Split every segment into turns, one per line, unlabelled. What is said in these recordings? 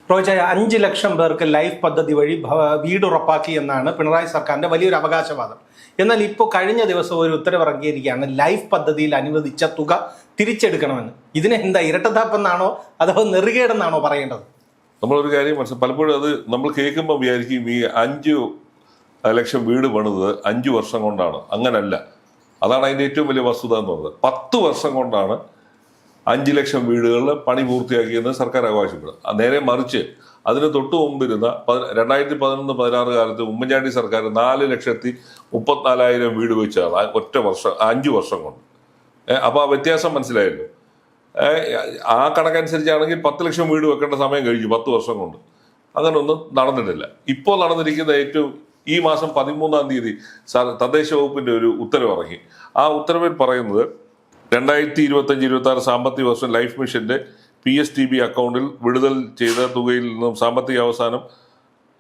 റോയ്ചായ 5 ലക്ഷം പേർക്ക് ലൈഫ് പദ്ധതി വഴി വീട് ഉറപ്പാക്കി എന്നാണ് പിണറായി സർക്കാരിന്റെ വലിയൊരു അവകാശവാദം. എന്നാൽ ഇപ്പോൾ കഴിഞ്ഞ ദിവസം ഒരു ഉത്തരവിറങ്ങിയിരിക്കുകയാണ് ലൈഫ് പദ്ധതിയിൽ അനുവദിച്ച തുക തിരിച്ചെടുക്കണമെന്ന്. ഇതിനെ എന്താ ഇരട്ടത്താപ്പെന്നാണോ അതോ നെറുകേടെന്നാണോ പറയേണ്ടത്?
നമ്മളൊരു കാര്യം പലപ്പോഴും അത് നമ്മൾ കേൾക്കുമ്പോൾ വിചാരിക്കും ഈ 5 ലക്ഷം വീട് പണിത് 5 വർഷം കൊണ്ടാണ്. അങ്ങനല്ല. അതാണ് അതിൻ്റെ ഏറ്റവും വലിയ വസ്തുത എന്ന് പറയുന്നത്. 10 വർഷം കൊണ്ടാണ് 5 ലക്ഷം വീടുകളിൽ പണി പൂർത്തിയാക്കിയെന്ന് സർക്കാർ അവകാശപ്പെടും. നേരെ മറിച്ച് അതിന് തൊട്ട് മുമ്പിരുന്ന 2011-16 കാലത്ത് ഉമ്മൻചാണ്ടി സർക്കാർ 4,34,000 വീട് വെച്ചാണ് ഒറ്റ വർഷം 5 വർഷം കൊണ്ട്. അപ്പോൾ ആ വ്യത്യാസം മനസ്സിലായല്ലോ. ആ കണക്കനുസരിച്ചാണെങ്കിൽ 10 ലക്ഷം വീട് വെക്കേണ്ട സമയം കഴിഞ്ഞു 10 വർഷം കൊണ്ട്. അങ്ങനൊന്നും നടന്നിട്ടില്ല. ഇപ്പോൾ നടന്നിരിക്കുന്ന ഏറ്റവും ഈ മാസം 13-ാം തീയതി തദ്ദേശ വകുപ്പിന്റെ ഒരു ഉത്തരവ് ഇറങ്ങി. ആ ഉത്തരവിൽ പറയുന്നത് 2025-26 സാമ്പത്തിക വർഷം ലൈഫ് മിഷന്റെ PSTB അക്കൗണ്ടിൽ വിടുതൽ ചെയ്ത തുകയിൽ നിന്നും സാമ്പത്തിക അവസാനം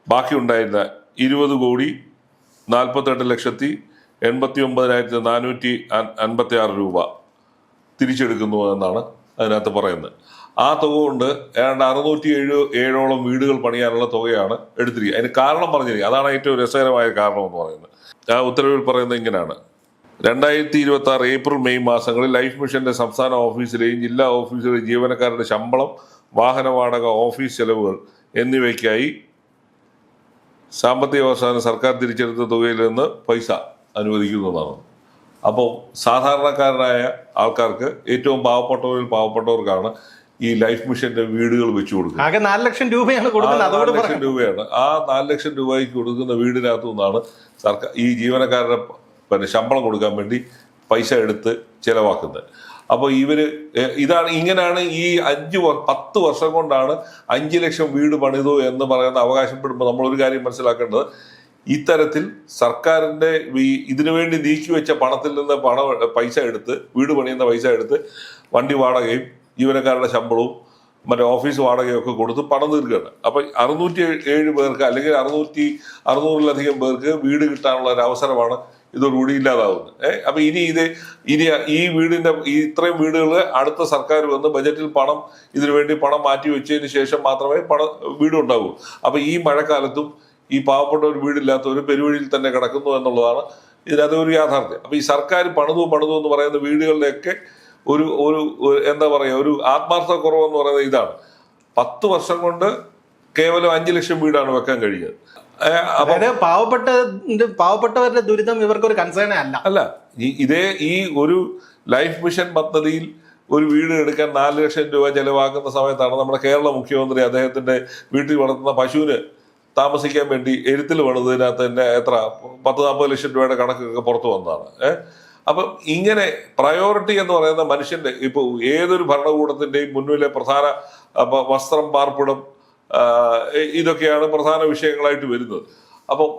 ബാക്കിയുണ്ടായിരുന്ന 20,48,89,456 രൂപ തിരിച്ചെടുക്കുന്നു എന്നാണ് അതിനകത്ത് പറയുന്നത്. ആ തുക കൊണ്ട് ഏതാണ്ട് 607 വീടുകൾ പണിയാനുള്ള തുകയാണ് എടുത്തിരിക്കുക. അതിന് കാരണം പറഞ്ഞിരിക്കുക. അതാണ് ഏറ്റവും രസകരമായ കാരണം എന്ന് പറയുന്നത്. ആ ഉത്തരവിൽ പറയുന്നത് ഇങ്ങനെയാണ്: 2026 ഏപ്രിൽ മെയ് മാസങ്ങളിൽ ലൈഫ് മിഷന്റെ സംസ്ഥാന ഓഫീസിലെയും ജില്ലാ ഓഫീസിലെയും ജീവനക്കാരുടെ ശമ്പളം, വാഹന വാടക, ഓഫീസ് ചെലവുകൾ എന്നിവയ്ക്കായി സാമ്പത്തിക അവസാനം സർക്കാർ തിരിച്ചെടുത്ത തുകയിൽ നിന്ന് പൈസ അനുവദിക്കുന്നതാണ്. അപ്പോൾ സാധാരണക്കാരായ ആൾക്കാർക്ക്, ഏറ്റവും പാവപ്പെട്ടവർക്കാണ് ഈ ലൈഫ് മിഷന്റെ വീടുകൾ വെച്ചു കൊടുക്കുന്നത്.
ആകെ 4 ലക്ഷം രൂപയാണ് കൊടുക്കുന്നത്.
4 ലക്ഷം രൂപയാണ്. ആ 4 ലക്ഷം രൂപയ്ക്ക് കൊടുക്കുന്ന വീടിനകത്തു നിന്നാണ് സർക്കാർ ഈ ജീവനക്കാരുടെ ശമ്പളം കൊടുക്കാൻ വേണ്ടി പൈസ എടുത്ത് ചെലവാക്കുന്നത്. അപ്പോൾ ഇങ്ങനെയാണ് ഈ 10 വർഷം കൊണ്ടാണ് 5 ലക്ഷം വീട് പണിതു എന്ന് പറയുന്ന അവകാശപ്പെടുമ്പോൾ നമ്മളൊരു കാര്യം മനസ്സിലാക്കേണ്ടത്, ഇത്തരത്തിൽ സർക്കാരിന്റെ ഇതിനു വേണ്ടി നീക്കിവെച്ച പണത്തിൽ നിന്ന് പൈസ എടുത്ത്, വീട് പണിയുന്ന പൈസ എടുത്ത് വണ്ടി വാടകയും ജീവനക്കാരുടെ ശമ്പളവും മറ്റേ ഓഫീസ് വാടകയൊക്കെ കൊടുത്ത് പണം തീർക്കുകയാണ്. അപ്പൊ 607 പേർക്ക് അല്ലെങ്കിൽ 600-ലധികം പേർക്ക് വീട് കിട്ടാനുള്ള ഒരു അവസരമാണ് ഇതോടുകൂടി ഇല്ലാതാവുന്നത്. അപ്പൊ ഇനി ഈ വീടിന്റെ ഇത്രയും വീടുകൾ അടുത്ത സർക്കാർ വന്ന് ബജറ്റിൽ ഇതിനു വേണ്ടി പണം മാറ്റി വെച്ചതിന് ശേഷം മാത്രമേ വീട് ഉണ്ടാവൂ. അപ്പൊ ഈ മഴക്കാലത്തും ഈ പാവപ്പെട്ട ഒരു വീടില്ലാത്തവർ പെരുവഴിയിൽ തന്നെ കിടക്കുന്നു എന്നുള്ളതാണ് ഇതിനകത്ത് ഒരു യാഥാർത്ഥ്യം. അപ്പൊ ഈ സർക്കാർ പണിതു എന്ന് പറയുന്ന വീടുകളുടെയൊക്കെ ഒരു എന്താ പറയുക, ഒരു ആത്മാർത്ഥ കുറവെന്ന് പറയുന്നത് ഇതാണ്. 10 വർഷം കൊണ്ട് കേവലം 5 ലക്ഷം വീടാണ് വെക്കാൻ കഴിഞ്ഞത്.
പാവപ്പെട്ടവരുടെ ദുരിതം ഇവർക്കൊരു കൺസേൺ അല്ല.
ഈ ഒരു ലൈഫ് മിഷൻ പദ്ധതിയിൽ ഒരു വീട് എടുക്കാൻ 4 ലക്ഷം രൂപ ചെലവാക്കുന്ന സമയത്താണ് നമ്മുടെ കേരള മുഖ്യമന്ത്രി അദ്ദേഹത്തിന്റെ വീട്ടിൽ വളർത്തുന്ന പശുവിന് താമസിക്കാൻ വേണ്ടി എരുത്തിൽ പണിതതിനകത്ത് തന്നെ 10-40 ലക്ഷം രൂപയുടെ കണക്കൊക്കെ പുറത്തു വന്നതാണ്. അപ്പം ഇങ്ങനെ പ്രയോറിറ്റി എന്ന് പറയുന്ന മനുഷ്യന്റെ, ഇപ്പോൾ ഏതൊരു ഭരണകൂടത്തിന്റെയും മുന്നിലെ പ്രധാന വസ്ത്രം, പാർപ്പിടം, ഇതൊക്കെയാണ് പ്രധാന വിഷയങ്ങളായിട്ട് വരുന്നത്. അപ്പം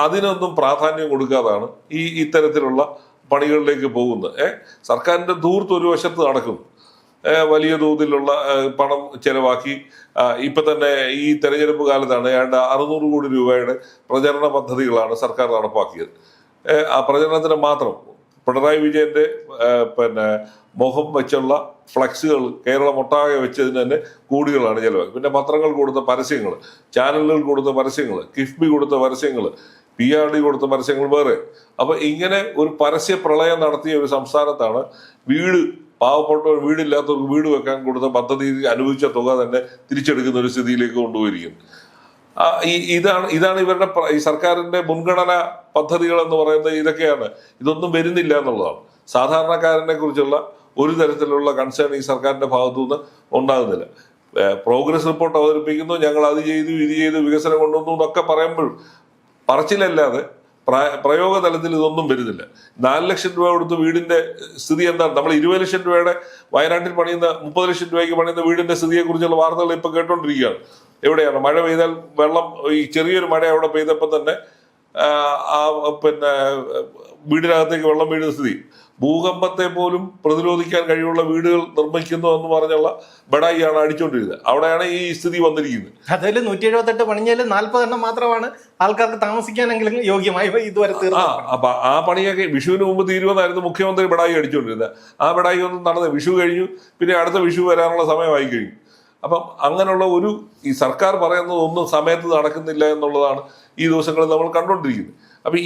അതിനൊന്നും പ്രാധാന്യം കൊടുക്കാതാണ് ഇത്തരത്തിലുള്ള പണികളിലേക്ക് പോകുന്നത്. സർക്കാരിന്റെ ധൂർത്ത് ഒരു വശത്ത് നടക്കും. വലിയ തോതിലുള്ള പണം ചെലവാക്കി ഇപ്പൊ തന്നെ ഈ തെരഞ്ഞെടുപ്പ് കാലത്താണ് ഏതാണ്ട് 600 കോടി രൂപയുടെ പ്രചരണ പദ്ധതികളാണ് സർക്കാർ നടപ്പാക്കിയത്. ആ പ്രചരണത്തിന് മാത്രം പിണറായി വിജയന്റെ മുഖം വെച്ചുള്ള ഫ്ലക്സുകൾ കേരളം ഒട്ടാകെ വെച്ചതിന് തന്നെ കോടികളാണ് ചെലവാക്കി. പിന്നെ പത്രങ്ങൾ കൊടുത്ത പരസ്യങ്ങൾ, ചാനലുകൾ കൊടുത്ത പരസ്യങ്ങൾ, കിഫ്ബി കൊടുത്ത പരസ്യങ്ങൾ, PRD കൊടുത്ത പരസ്യങ്ങൾ വേറെ. അപ്പൊ ഇങ്ങനെ ഒരു പരസ്യ പ്രളയം നടത്തിയ ഒരു സംസ്ഥാനത്താണ് പാവപ്പെട്ടവർ, വീടില്ലാത്തവർക്ക് വീട് വെക്കാൻ കൊടുത്ത പദ്ധതി അനുവദിച്ച തുക തന്നെ തിരിച്ചെടുക്കുന്ന ഒരു സ്ഥിതിയിലേക്ക് കൊണ്ടുപോയിരിക്കുന്നു. ഇതാണ് ഇവരുടെ ഈ സർക്കാരിന്റെ മുൻഗണനാ പദ്ധതികൾ എന്ന് പറയുന്നത്. ഇതൊക്കെയാണ്. ഇതൊന്നും വരുന്നില്ല എന്നുള്ളതാണ്. സാധാരണക്കാരനെ കുറിച്ചുള്ള ഒരു തരത്തിലുള്ള കൺസേൺ ഈ സർക്കാരിന്റെ ഭാഗത്തുനിന്ന് ഉണ്ടാകുന്നില്ല. പ്രോഗ്രസ് റിപ്പോർട്ട് അവതരിപ്പിക്കുന്നു, ഞങ്ങൾ അത് ചെയ്തു, ഇത് ചെയ്തു, വികസനം കൊണ്ടുവന്നു എന്നൊക്കെ പറയുമ്പോഴും പറച്ചിലല്ലാതെ പ്രയോഗ തലത്തിൽ ഇതൊന്നും വരുന്നില്ല. 4 ലക്ഷം രൂപ കൊടുത്ത് വീടിന്റെ സ്ഥിതി എന്താണ്? നമ്മൾ 20 ലക്ഷം രൂപയുടെ വയനാട്ടിൽ പണിയുന്ന 30 ലക്ഷം രൂപയ്ക്ക് പണിയുന്ന വീടിന്റെ സ്ഥിതിയെ കുറിച്ചുള്ള വാർത്തകൾ ഇപ്പൊ കേട്ടോണ്ടിരിക്കുകയാണ്. എവിടെയാണ് മഴ പെയ്താൽ വെള്ളം, ഈ ചെറിയൊരു മഴ അവിടെ പെയ്തപ്പോൾ തന്നെ വീടിനകത്തേക്ക് വെള്ളം വീഴുന്ന സ്ഥിതി. ഭൂകമ്പത്തെ പോലും പ്രതിരോധിക്കാൻ കഴിവുള്ള വീടുകൾ നിർമ്മിക്കുന്നു എന്ന് പറഞ്ഞുള്ള ബഡായിയാണ് അടിച്ചുകൊണ്ടിരുന്നത്. അവിടെയാണ് ഈ സ്ഥിതി വന്നിരിക്കുന്നത്.
അതിൽ 178 പണിഞ്ഞാൽ 40 എണ്ണം മാത്രമാണ് ആൾക്കാർക്ക് താമസിക്കാനെങ്കിലും യോഗ്യമായി ഇതുവരെ തീർന്നത്.
അപ്പൊ ആ പണിയൊക്കെ വിഷുവിന് മുമ്പ് തീരുമെന്നായിരുന്നു മുഖ്യമന്ത്രി ബഡായി അടിച്ചുകൊണ്ടിരുന്നത്. ആ ബഡായി ഒന്നും നടന്നത്. വിഷു കഴിഞ്ഞു, പിന്നെ അടുത്ത വിഷു വരാനുള്ള സമയമായി കഴിഞ്ഞു. അപ്പം അങ്ങനെയുള്ള ഈ സർക്കാർ പറയുന്നത് ഒന്നും സമയത്ത് നടക്കുന്നില്ല എന്നുള്ളതാണ് ഈ ദിവസങ്ങളിൽ നമ്മൾ കണ്ടുകൊണ്ടിരിക്കുന്നത്. അപ്പൊ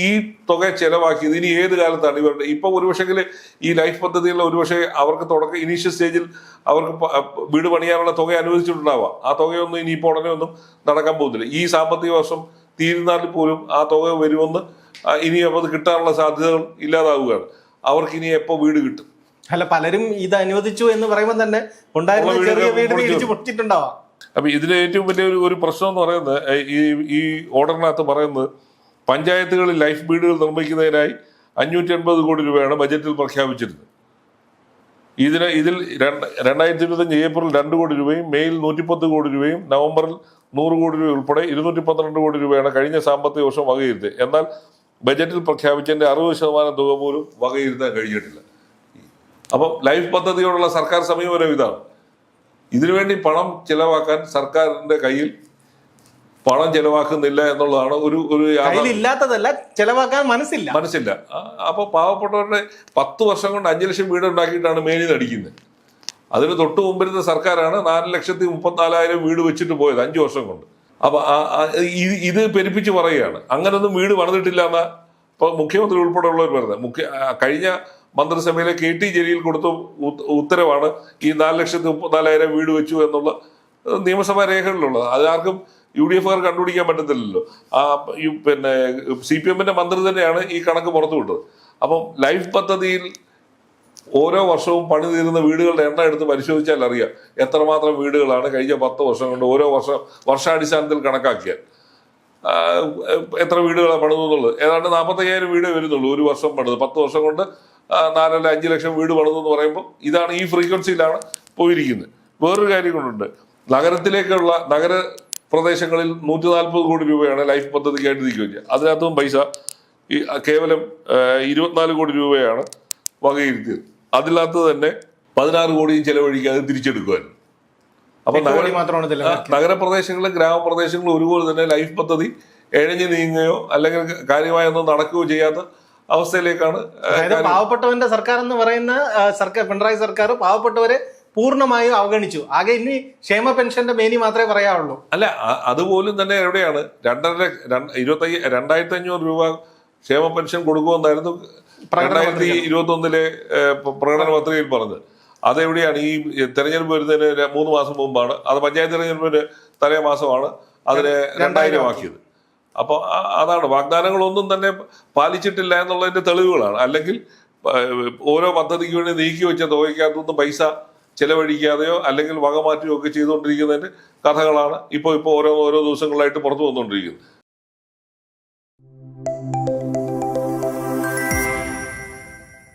ഈ തുക ചെലവാക്കിയത് ഇനി ഏത് കാലത്താണ് ഇവരുടെ ഇപ്പൊ ഒരുപക്ഷെങ്കിൽ ഈ ലൈഫ് പദ്ധതിയിൽ ഒരുപക്ഷെ അവർക്ക് തുടക്കം ഇനീഷ്യൽ സ്റ്റേജിൽ അവർക്ക് വീട് പണിയാനുള്ള തുക അനുവദിച്ചിട്ടുണ്ടാവാം. ആ തുകയൊന്നും ഇനി ഇപ്പോൾ ഉടനെ ഒന്നും നടക്കാൻ പോകുന്നില്ല. ഈ സാമ്പത്തിക വർഷം തീരുന്നാൽ പോലും ആ തുക വരുമെന്ന് ഇനി അത് കിട്ടാനുള്ള സാധ്യതകൾ ഇല്ലാതാവുകയാണ്. അവർക്ക് ഇനി എപ്പോൾ വീട് കിട്ടും?
അല്ല, പലരും ഇത് അനുവദിച്ചു എന്ന് പറയുമ്പോൾ തന്നെ ഉണ്ടായിരുന്ന ചെറിയ വീട് ഇടിച്ചു പൊട്ടിട്ടുണ്ടാവാം.
അപ്പൊ ഇതിലെ ഏറ്റവും വലിയ ഒരു പ്രശ്നം എന്ന് പറയുന്നത് ഈ ഓർഡറിനകത്ത് പറയുന്നത് പഞ്ചായത്തുകളിൽ ലൈഫ് വീടുകൾ നിർമ്മിക്കുന്നതിനായി 580 കോടി രൂപയാണ് ബജറ്റിൽ പ്രഖ്യാപിച്ചിരുന്നത്. ഇതിൽ 2025 ഏപ്രിൽ 2 കോടി രൂപയും മെയിൽ 110 കോടി രൂപയും നവംബറിൽ 100 കോടി രൂപ ഉൾപ്പെടെ 212 കോടി രൂപയാണ് കഴിഞ്ഞ സാമ്പത്തിക വർഷം വകയിരുത്തിയത്. എന്നാൽ ബജറ്റിൽ പ്രഖ്യാപിച്ചതിന്റെ 60% തുക പോലും വകയിരുത്താൻ കഴിഞ്ഞിട്ടില്ല. അപ്പം ലൈഫ് പദ്ധതിയോടുള്ള സർക്കാർ സമീപനം ഇതാണ്. ഇതിനുവേണ്ടി പണം ചെലവാക്കാൻ സർക്കാരിന്റെ കയ്യിൽ പണം ചെലവാക്കുന്നില്ല എന്നുള്ളതാണ്
ഇല്ലാത്തതല്ല, ചെലവാക്കാൻ
മനസ്സില്ല. അപ്പൊ പാവപ്പെട്ടവരുടെ 10 വർഷം കൊണ്ട് 5 ലക്ഷം വീട് ഉണ്ടാക്കിയിട്ടാണ് മേനി നടിക്കുന്നത്. അതിന് തൊട്ട് മുമ്പിരുന്ന സർക്കാരാണ് 4,34,000 വീട് വെച്ചിട്ട് പോയത് 5 വർഷം കൊണ്ട്. അപ്പൊ ഇത് പെരുപ്പിച്ച് പറയുകയാണ് അങ്ങനൊന്നും വീട് പണിതിട്ടില്ല എന്നാ ഇപ്പൊ മുഖ്യമന്ത്രി ഉൾപ്പെടെയുള്ളവർ പറയുന്നത്. കഴിഞ്ഞ മന്ത്രിസഭയിലെ KT ജലീൽ കൊടുത്ത ഉത്തരവാണ് ഈ 4,34,000 വീട് വെച്ചു എന്നുള്ള നിയമസഭാ രേഖകളിലുള്ളത്. അതാർക്കും UDF കണ്ടുപിടിക്കാൻ പറ്റത്തില്ലല്ലോ. പിന്നെ CPM മന്ത്രി തന്നെയാണ് ഈ കണക്ക് പുറത്തു വിട്ടത്. അപ്പം ലൈഫ് പദ്ധതിയിൽ ഓരോ വർഷവും പണി തീരുന്ന വീടുകളുടെ എണ്ണം എടുത്ത് പരിശോധിച്ചാൽ അറിയാം എത്രമാത്രം വീടുകളാണ് കഴിഞ്ഞ 10 വർഷം കൊണ്ട് ഓരോ വർഷാടിസ്ഥാനത്തിൽ കണക്കാക്കിയാൽ എത്ര വീടുകളാണ് പണിതു എന്നുള്ളത്. ഏതാണ്ട് 45,000 വീടേ വരുന്നുള്ളൂ ഒരു വർഷം പണിത്. 10 വർഷം കൊണ്ട് 4-5 ലക്ഷം വീട് പണിതു എന്ന് പറയുമ്പോൾ ഇതാണ് ഈ ഫ്രീക്വൻസിയിലാണ് പോയിരിക്കുന്നത്. വേറൊരു കാര്യം കൊണ്ടുണ്ട്. നഗരത്തിലേക്കുള്ള നഗര പ്രദേശങ്ങളിൽ 140 കോടി രൂപയാണ് ലൈഫ് പദ്ധതിക്കായിട്ട് നീക്കി. അതിനകത്തും പൈസ കേവലം 24 കോടി രൂപയാണ് വകയിരുത്തിയത്. അതിനകത്ത് തന്നെ 16 കോടിയും ചെലവഴിക്കാതെ തിരിച്ചെടുക്കുവാനും. അപ്പൊ നഗരപ്രദേശങ്ങളിലും ഗ്രാമപ്രദേശങ്ങളിലും ഒരുപോലെ തന്നെ ലൈഫ് പദ്ധതി എഴഞ്ഞു നീങ്ങുകയോ അല്ലെങ്കിൽ കാര്യമായ ഒന്നും നടക്കുകയോ ചെയ്യാത്ത അവസ്ഥയിലേക്കാണ്.
പാവപ്പെട്ടവന്റെ സർക്കാർ എന്ന് പറയുന്ന പിണറായി സർക്കാർ പാവപ്പെട്ടവരെ പൂർണ്ണമായും അവഗണിച്ചു. ആകെ ഇനി ക്ഷേമ പെൻഷന്റെ മേനി മാത്രമേ പറയാവുള്ളൂ.
അല്ല, അതുപോലും തന്നെ എവിടെയാണ് 2,500 രൂപ ക്ഷേമ പെൻഷൻ കൊടുക്കുമെന്നായിരുന്നു 2021 പ്രകടന പത്രികയിൽ പറഞ്ഞത്. അതെവിടെയാണ്? ഈ തെരഞ്ഞെടുപ്പ് വരുന്നതിന് 3 മാസം മുമ്പാണ്. അത് പഞ്ചായത്ത് തെരഞ്ഞെടുപ്പിന് തലേ മാസമാണ് അതിനെ 2,000 ആക്കിയത്. അപ്പൊ അതാണ് വാഗ്ദാനങ്ങളൊന്നും തന്നെ പാലിച്ചിട്ടില്ല എന്നുള്ളതിന്റെ തെളിവുകളാണ്. അല്ലെങ്കിൽ ഓരോ പദ്ധതിക്ക് വേണ്ടി നീക്കി വെച്ച തുകയ്ക്കകത്തൊന്നും പൈസ ചെലവഴിക്കാതെയോ അല്ലെങ്കിൽ വകമാറ്റുകയോ ഒക്കെ ചെയ്തുകൊണ്ടിരിക്കുന്നതിന്റെ കഥകളാണ് ഇപ്പൊ ഓരോ ദിവസങ്ങളായിട്ട് പുറത്തു വന്നുകൊണ്ടിരിക്കുന്നത്.